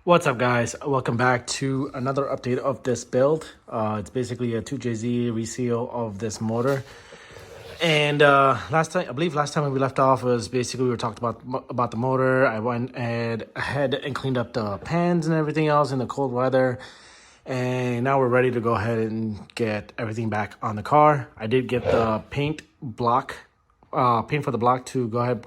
What's up, guys? Welcome back to another update of this build. It's basically a 2JZ reseal of this motor. And last time when we left off was basically we were talking about the motor. I went ahead and cleaned up the pans and everything else in the cold weather. And now we're ready to go ahead and get everything back on the car. I did get the paint for the block to go ahead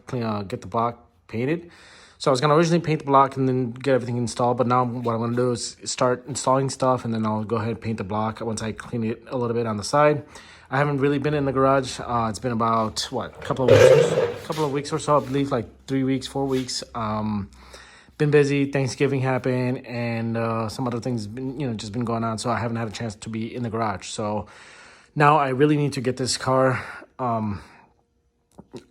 get the block painted. So I was gonna originally paint the block and then get everything installed, but now what I'm gonna do is start installing stuff, and then I'll go ahead and paint the block once I clean it a little bit on the side. I haven't really been in the garage. It's been about a couple of weeks or so, I believe, like 3 weeks, 4 weeks. Been busy. Thanksgiving happened, and some other things just been going on, so I haven't had a chance to be in the garage. So now I really need to get this car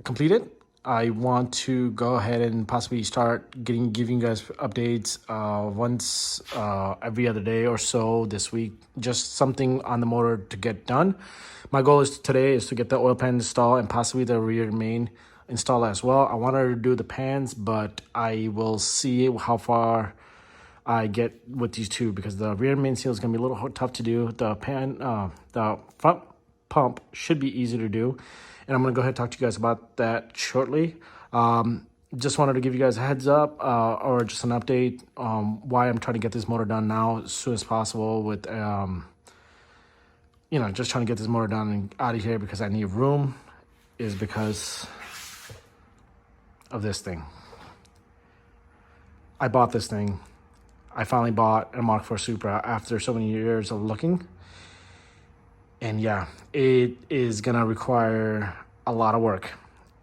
completed. I want to go ahead and possibly start giving you guys updates once every other day or so this week. Just something on the motor to get done. My goal today is to get the oil pan installed and possibly the rear main installed as well. I wanted to do the pans, but I will see how far I get with these two, because the rear main seal is going to be a little tough to do. The front pump should be easy to do. And I'm going to go ahead and talk to you guys about that shortly. Just wanted to give you guys a heads up or just an update why I'm trying to get this motor done now as soon as possible with, just trying to get this motor done and out of here because I need room, is because of this thing. I bought this thing. I finally bought a Mark IV Supra after so many years of looking. And yeah, it is gonna require a lot of work.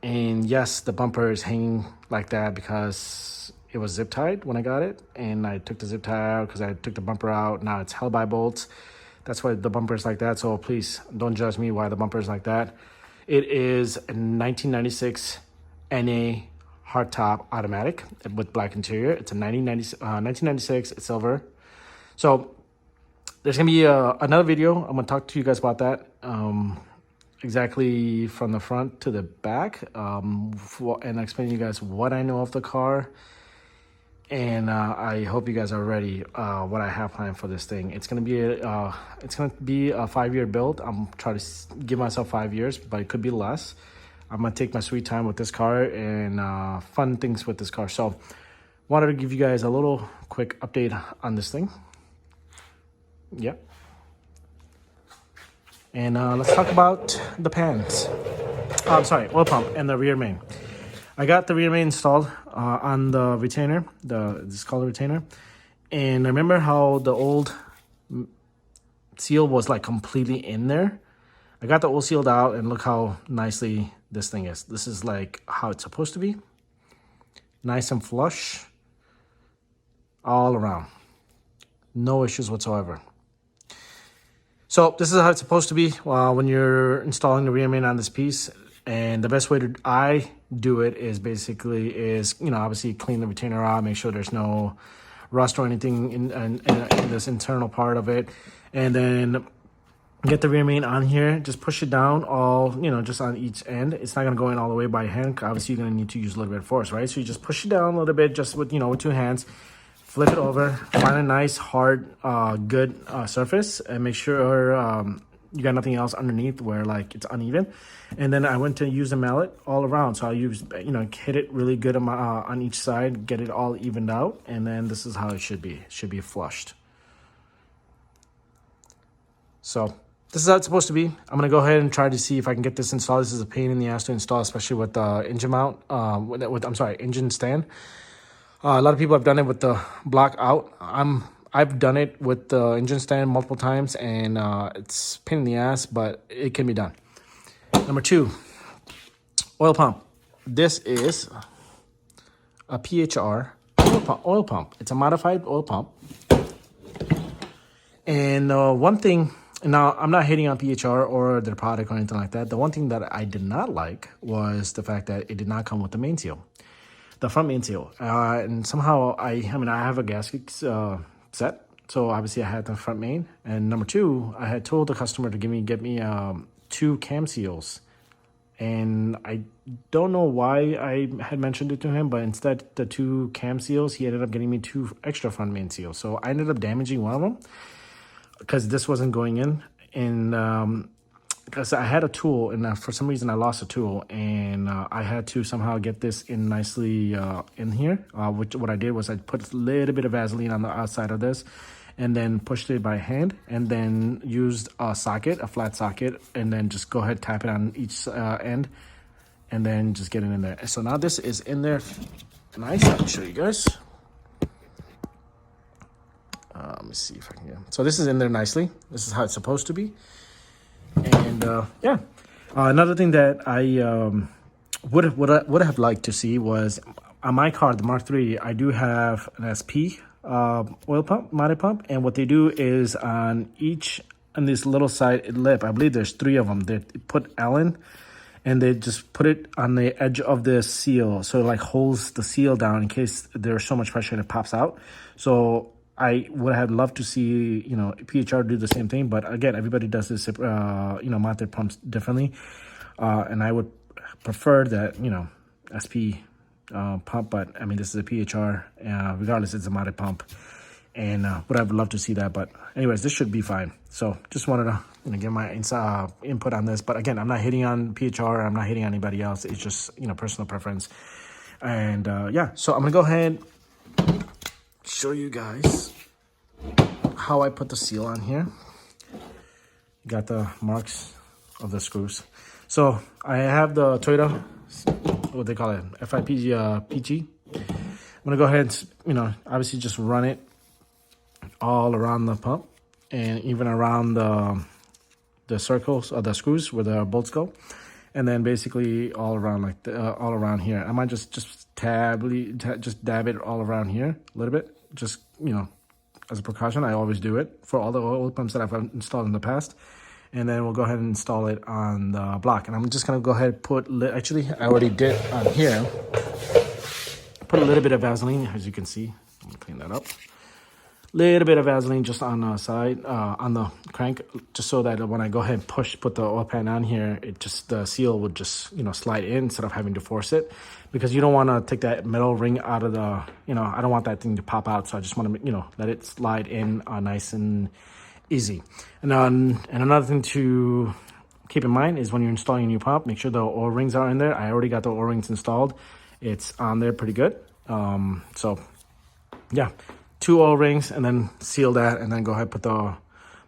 And yes, the bumper is hanging like that because it was zip tied when I got it. And I took the zip tie out because I took the bumper out. Now it's held by bolts. That's why the bumper is like that. So please don't judge me why the bumper is like that. It is a 1996 NA hardtop automatic with black interior. It's a 1996, it's silver. So there's going to be another video. I'm going to talk to you guys about that, exactly from the front to the back, and explain to you guys what I know of the car. And I hope you guys are ready what I have planned for this thing. It's going to be a 5-year build. I'm trying to give myself 5 years, but it could be less. I'm going to take my sweet time with this car and fun things with this car. So wanted to give you guys a little quick update on this thing. Yep. And let's talk about the pans. I'm sorry, oil pump and the rear main. I got the rear main installed on the retainer, this color retainer. And remember how the old seal was like completely in there? I got the old sealed out, and look how nicely this thing is. This is like how it's supposed to be. Nice and flush all around. No issues whatsoever. So this is how it's supposed to be when you're installing the rear main on this piece. And the best way I do it is obviously clean the retainer out, make sure there's no rust or anything in this internal part of it. And then get the rear main on here, just push it down just on each end. It's not going to go in all the way by hand. Obviously, you're going to need to use a little bit of force, right? So you just push it down a little bit just with 2 hands. Flip it over, find a nice, hard, good surface, and make sure you got nothing else underneath where it's uneven. And then I went to use a mallet all around. So I used, hit it really good on each side, get it all evened out. And then this is how it should be. It should be flushed. So this is how it's supposed to be. I'm going to go ahead and try to see if I can get this installed. This is a pain in the ass to install, especially with the engine mount, engine stand. A lot of people have done it with the block out. I've done it with the engine stand multiple times, and it's a pain in the ass, but it can be done. Number 2, oil pump. This is a PHR oil pump. It's a modified oil pump. And one thing, now I'm not hating on PHR or their product or anything like that. The one thing that I did not like was the fact that it did not come with the main seal. The front main seal, and somehow I have a gasket set, so obviously I had the front main. And number 2, I had told the customer to get me 2 cam seals and I don't know why I had mentioned it to him, but instead the two cam seals, he ended up getting me two extra front main seals. So I ended up damaging one of them because this wasn't going in. And because I had a tool, and for some reason I lost a tool, and I had to somehow get this in nicely in here. Which what I did was I put a little bit of Vaseline on the outside of this, and then pushed it by hand, and then used a socket, a flat socket, and then just go ahead, tap it on each end, and then just get it in there. So now this is in there nice. I'll show you guys. Let me see if I can get it. So this is in there nicely. This is how it's supposed to be. And yeah, another thing that I would have liked to see was on my car, the Mark III. I do have an SP oil pump, mounted pump, and what they do is on this little side lip, I believe there's 3 of them. They put Allen, and they just put it on the edge of the seal, so it like holds the seal down in case there's so much pressure and it pops out. So I would have loved to see, PHR do the same thing, but again, everybody does this, mounted pumps differently, and I would prefer that, SP pump, but I mean, this is a PHR, regardless, it's a mounted pump, and would have loved to see that, but anyways, this should be fine. So just wanted to get my input on this, but again, I'm not hitting on PHR, I'm not hitting on anybody else, it's just, personal preference. And yeah, so I'm gonna go ahead, show you guys how I put the seal on here. Got the marks of the screws. So I have the Toyota, what they call it, FIP PG. I'm gonna go ahead and, obviously just run it all around the pump and even around the circles of the screws where the bolts go, and then basically all around, like all around here. I might just dab it all around here a little bit, just as a precaution. I always do it for all the oil pumps that I've installed in the past. And then we'll go ahead and install it on the block. And I'm just gonna go ahead and put, actually I already did on here, put a little bit of Vaseline, as you can see. I'm gonna clean that up. Little bit of Vaseline just on the side, on the crank, just so that when I go ahead and put the oil pan on here, the seal would just, slide in instead of having to force it, because you don't want to take that metal ring out of the, I don't want that thing to pop out. So I just want to, let it slide in nice and easy. And another thing to keep in mind is when you're installing a new pump, make sure the O-rings are in there. I already got the O-rings installed. It's on there pretty good. So yeah. 2 O-rings, and then seal that, and then go ahead and put the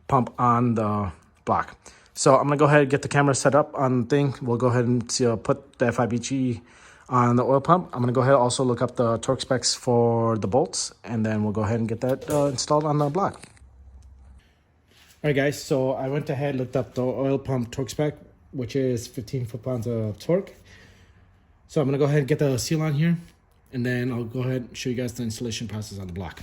pump on the block. So I'm gonna go ahead and get the camera set up on the thing. We'll go ahead and put the FIBG on the oil pump. I'm gonna go ahead and also look up the torque specs for the bolts, and then we'll go ahead and get that installed on the block. All right, guys, so I went ahead and looked up the oil pump torque spec, which is 15 foot-pounds of torque. So I'm gonna go ahead and get the seal on here, and then I'll go ahead and show you guys the installation process on the block.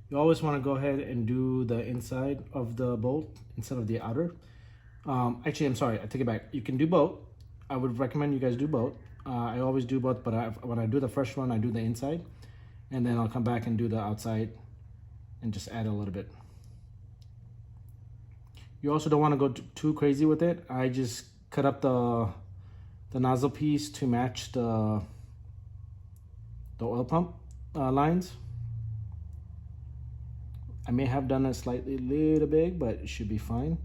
You always want to go ahead and do the inside of the bolt instead of the outer. Actually, I'm sorry, I take it back. You can do both. I would recommend you guys do both. I always do both, but when I do the first one, I do the inside, and then I'll come back and do the outside and just add a little bit. You also don't want to go too crazy with it. I just cut up the nozzle piece to match the oil pump lines. I may have done it slightly little big, but it should be fine.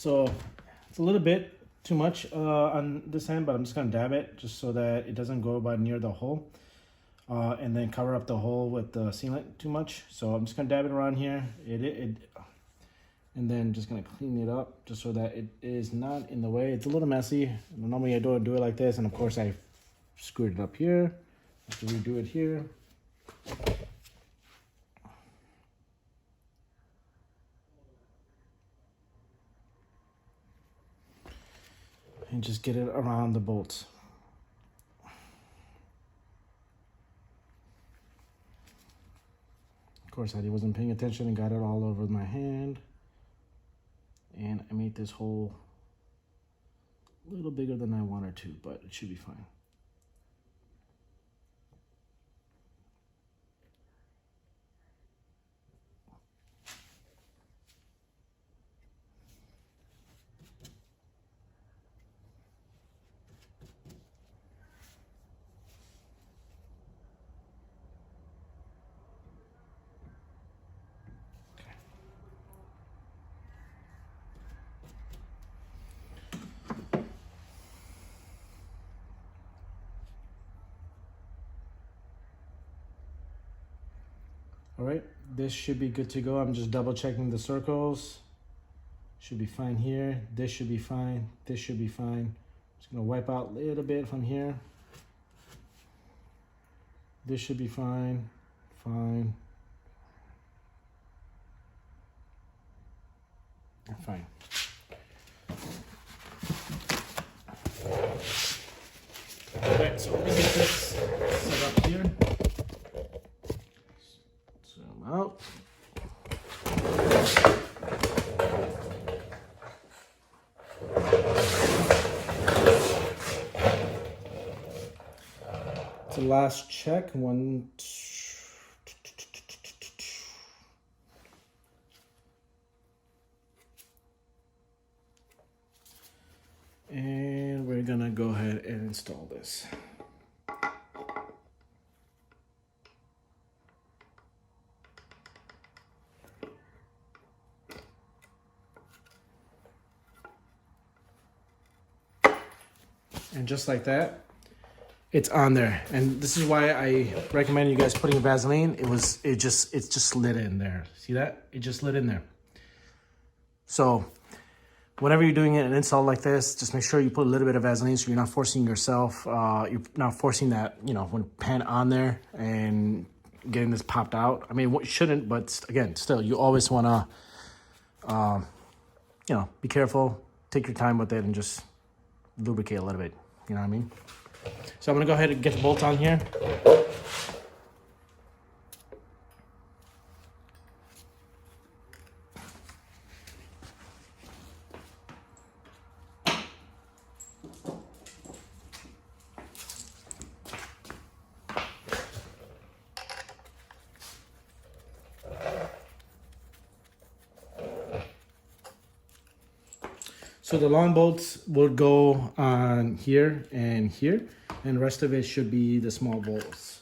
So it's a little bit too much on this end, but I'm just gonna dab it just so that it doesn't go about near the hole. And then cover up the hole with the sealant too much. So I'm just gonna dab it around here. And then just gonna clean it up just so that it is not in the way. It's a little messy. Normally I don't do it like this, and of course I screwed it up here. I have to redo it here. And just get it around the bolts. Of course, I wasn't paying attention and got it all over my hand. And I made this hole a little bigger than I wanted to, but it should be fine. All right, this should be good to go. I'm just double checking the circles. Should be fine here. This should be fine. This should be fine. Just gonna wipe out a little bit from here. This should be fine. Fine. Fine. All right, so let me get this set up here. Zoom out. It's the last check. And we're gonna go ahead and install this. And just like that, it's on there. And this is why I recommend you guys putting Vaseline. It just slid in there. See that? It just slid in there. So whenever you're doing an install like this, just make sure you put a little bit of Vaseline so you're not forcing yourself. You're not forcing that, when pan on there and getting this popped out. I mean, what shouldn't, but again, still, you always want to, be careful. Take your time with it and just lubricate a little bit. You know what I mean? So I'm going to go ahead and get the bolt on here. So the long bolts will go on here, and the rest of it should be the small bolts.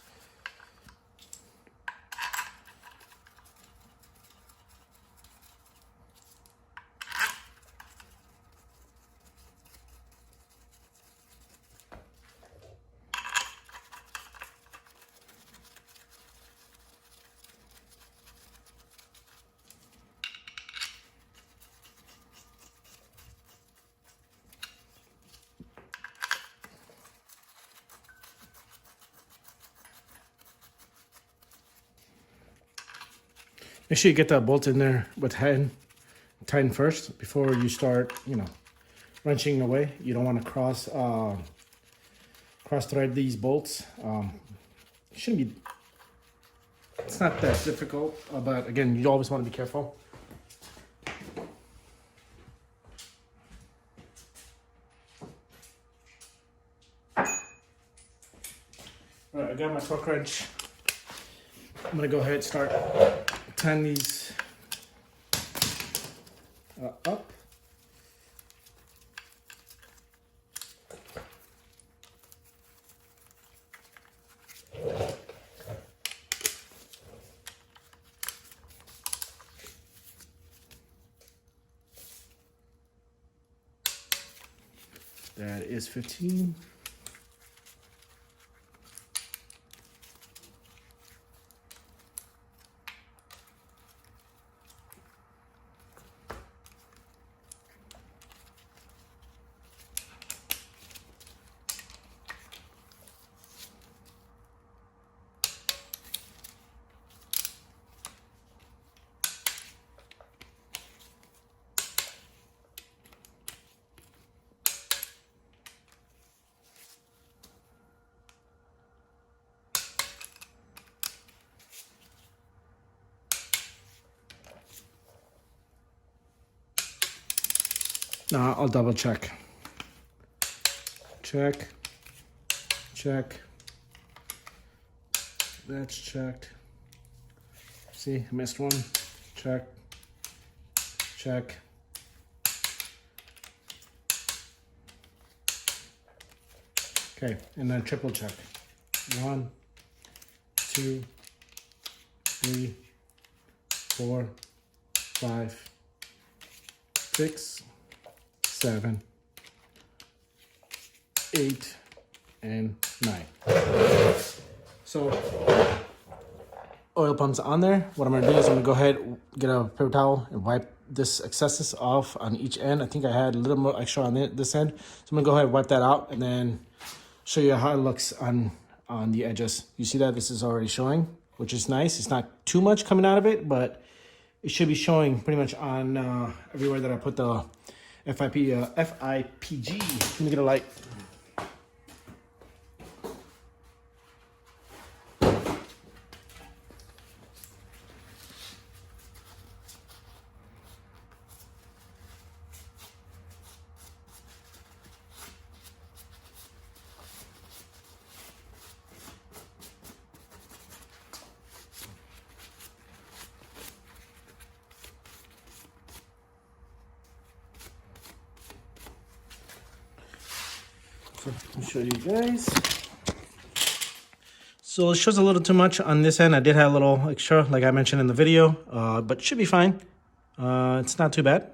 Make sure you get that bolt in there with tighten first before you start, wrenching away. You don't want to cross thread these bolts. It shouldn't be. It's not that difficult, but again, you always want to be careful. All right, I got my torque wrench. I'm gonna go ahead and start tying these up. That is 15. Now I'll double check. Check. Check. That's checked. See, I missed one. Check. Check. Okay, and then triple check. 1, 2, 3, 4, 5, 6, 7, 8, and 9. So oil pump's on there. What I'm gonna do is I'm gonna go ahead, get a paper towel and wipe this excesses off on each end. I think I had a little more extra on this end. So I'm gonna go ahead and wipe that out and then show you how it looks on the edges. You see that this is already showing, which is nice. It's not too much coming out of it, but it should be showing pretty much on everywhere that I put the FIPG. Let me get a light. So let me show you guys. So it shows a little too much on this end. I did have a little extra, like I mentioned in the video, but should be fine. It's not too bad.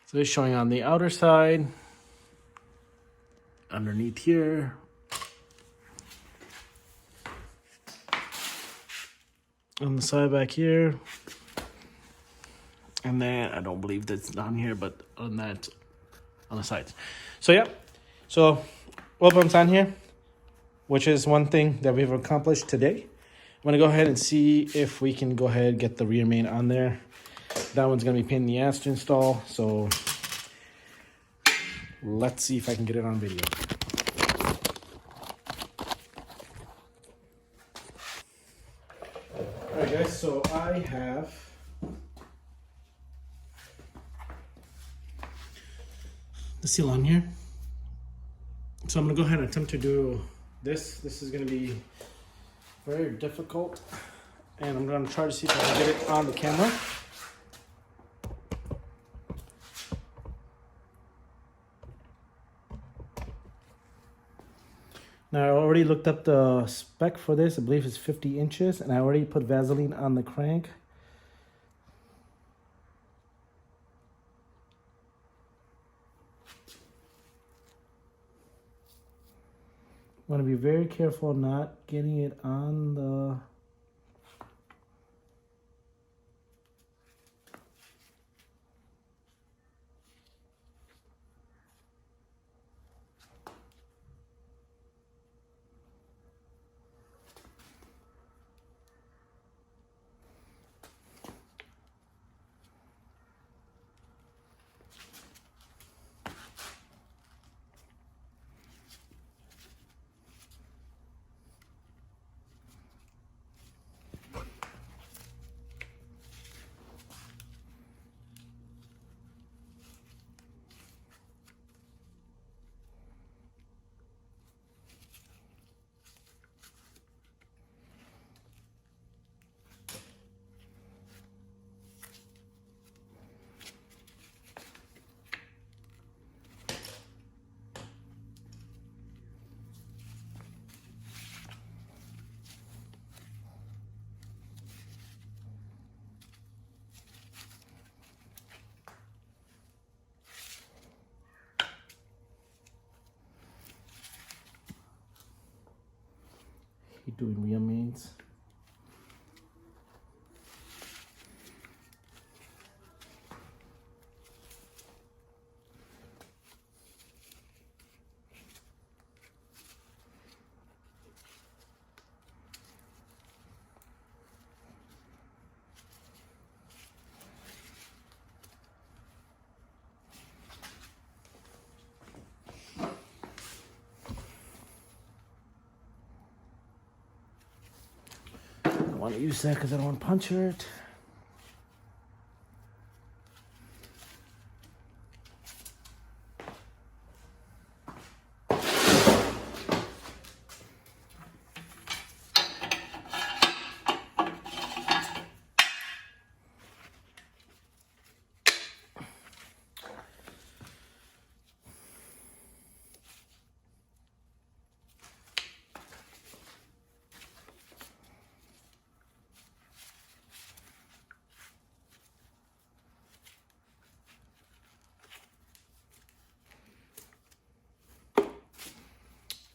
So it's showing on the outer side, underneath here, on the side back here, and then I don't believe that's down here, but on that, on the sides. So yeah, so oil pump's on here, which is one thing that we've accomplished today. I'm gonna go ahead and see if we can go ahead and get the rear main on there. That one's gonna be a pain in the ass to install, so let's see if I can get it on video. All right, guys, so I have the seal on here. So I'm gonna go ahead and attempt to do this. This is gonna be very difficult, and I'm gonna try to see if I can get it on the camera. Now I already looked up the spec for this. I believe it's 50 inches, and I already put Vaseline on the crank. I want to be very careful not getting it on the hate doing real mains. I want to use that because I don't want to puncture it.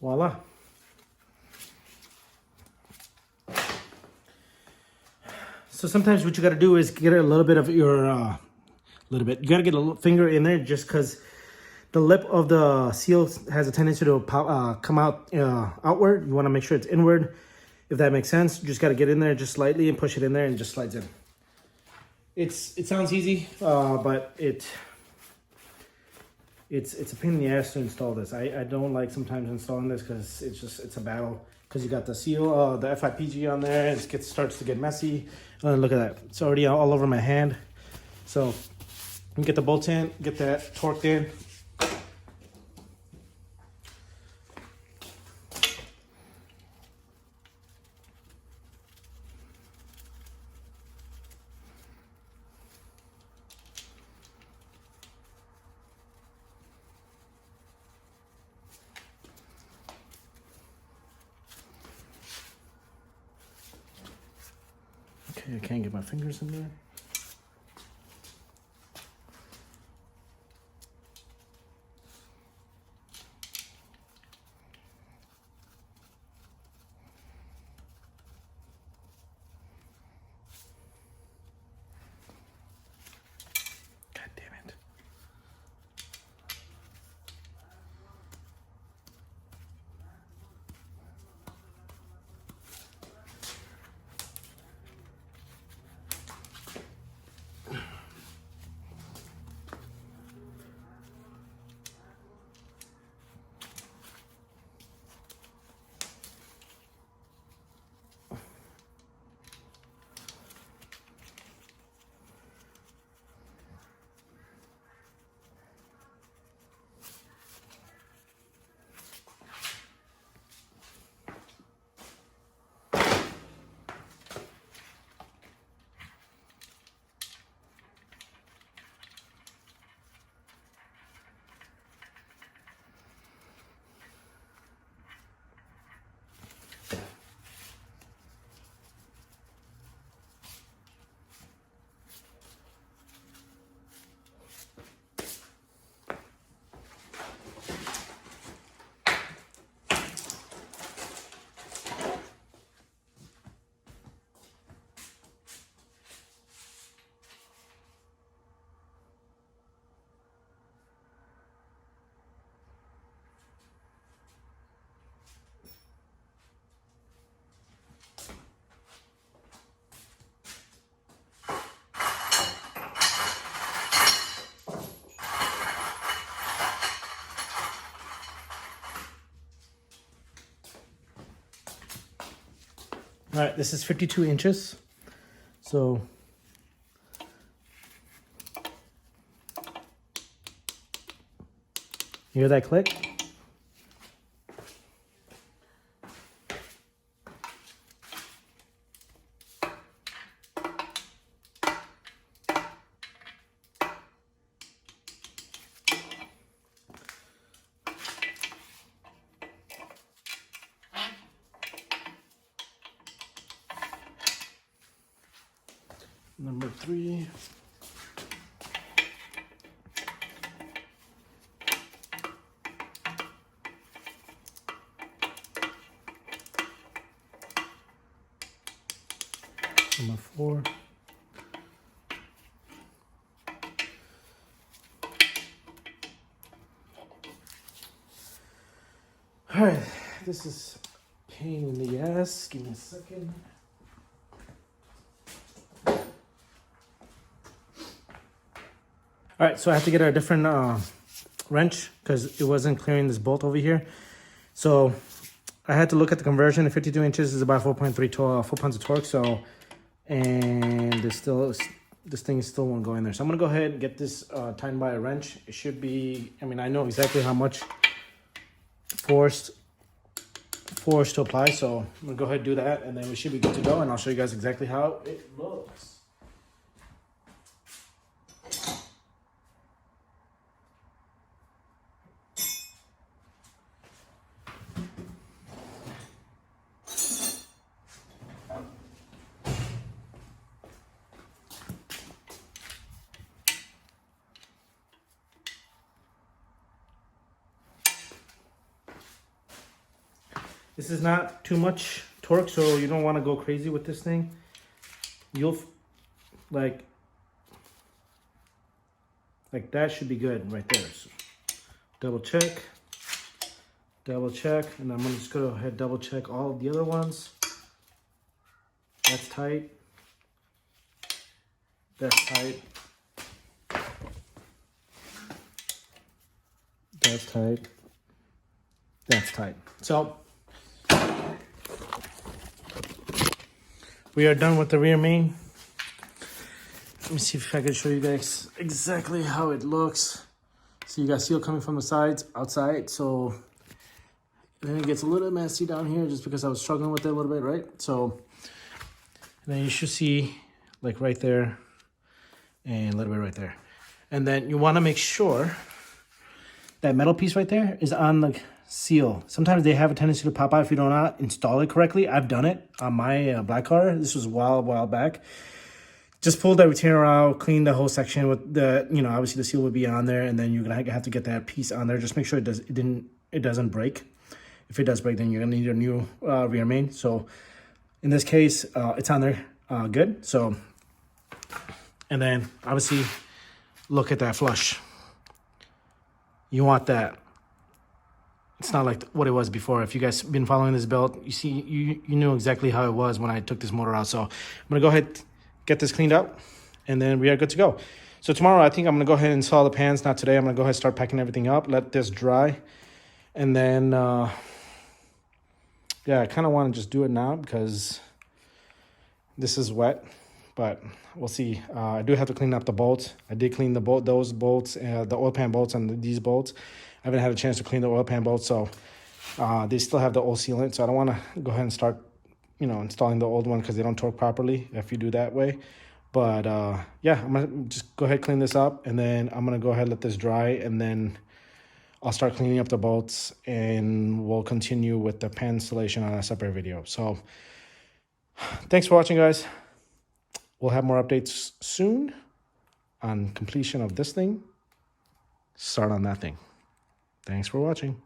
Voila. So sometimes what you got to do is get a little bit of your, you got to get a little finger in there just because the lip of the seal has a tendency to pop, come out outward. You want to make sure it's inward, if that makes sense. You just got to get in there just slightly and push it in there and it just slides in. It sounds easy, but it's a pain in the ass to install this. I don't like sometimes installing this because it's a battle. Because you got the seal, the FIPG on there, and it starts to get messy. Look at that, it's already all over my hand. So you can get the bolts in, get that torqued in. Okay, I can't get my fingers in there. God damn it. All right, this is 52 inches. So you hear that click? Number 3. Number 4. All right, this is pain in the ass. Give me a second. All right, so I have to get a different wrench because it wasn't clearing this bolt over here. So I had to look at the conversion. 52 inches is about 4.3 foot-pounds of torque. So, and this thing still won't go in there. So I'm gonna go ahead and get this tightened by a wrench. It should be, I mean, I know exactly how much force to apply. So I'm gonna go ahead and do that, and then we should be good to go. And I'll show you guys exactly how it looks. This is not too much torque, so you don't want to go crazy with this thing. You'll like that should be good right there. So double check, and I'm gonna just go ahead double check all of the other ones. That's tight. That's tight. That's tight. That's tight. So we are done with the rear main. Let me see if I can show you guys exactly how it looks. So you got seal coming from the sides, outside. So then it gets a little messy down here just because I was struggling with it a little bit, right? So then you should see like right there and a little bit right there. And then you want to make sure that metal piece right there is on the seal. Sometimes they have a tendency to pop out if you do not install it correctly. I've done it on my black car. This was a while back. Just pull that retainer out, clean the whole section with the, you know, obviously the seal would be on there, and then you're gonna have to get that piece on there. Just make sure it doesn't break. If it does break, then you're gonna need a new rear main. So in this case, it's on there good. So, and then obviously look at that flush. You want that. It's not like what it was before. If you guys been following this belt, you see, you knew exactly how it was when I took this motor out. So I'm gonna go ahead, get this cleaned up, and then we are good to go. So tomorrow, I think I'm gonna go ahead and install the pans. Not today. I'm gonna go ahead and start packing everything up, let this dry, and then yeah, I kind of want to just do it now because this is wet. But we'll see. I do have to clean up the bolts. I did clean those bolts, the oil pan bolts, and these bolts. I haven't had a chance to clean the oil pan bolts, so they still have the old sealant. So I don't want to go ahead and start, you know, installing the old one because they don't torque properly if you do that way. But yeah, I'm gonna just go ahead, clean this up, and then I'm gonna go ahead, let this dry, and then I'll start cleaning up the bolts, and we'll continue with the pan installation on a separate video. So thanks for watching, guys. We'll have more updates soon on completion of this thing. Start on that thing. Thanks for watching.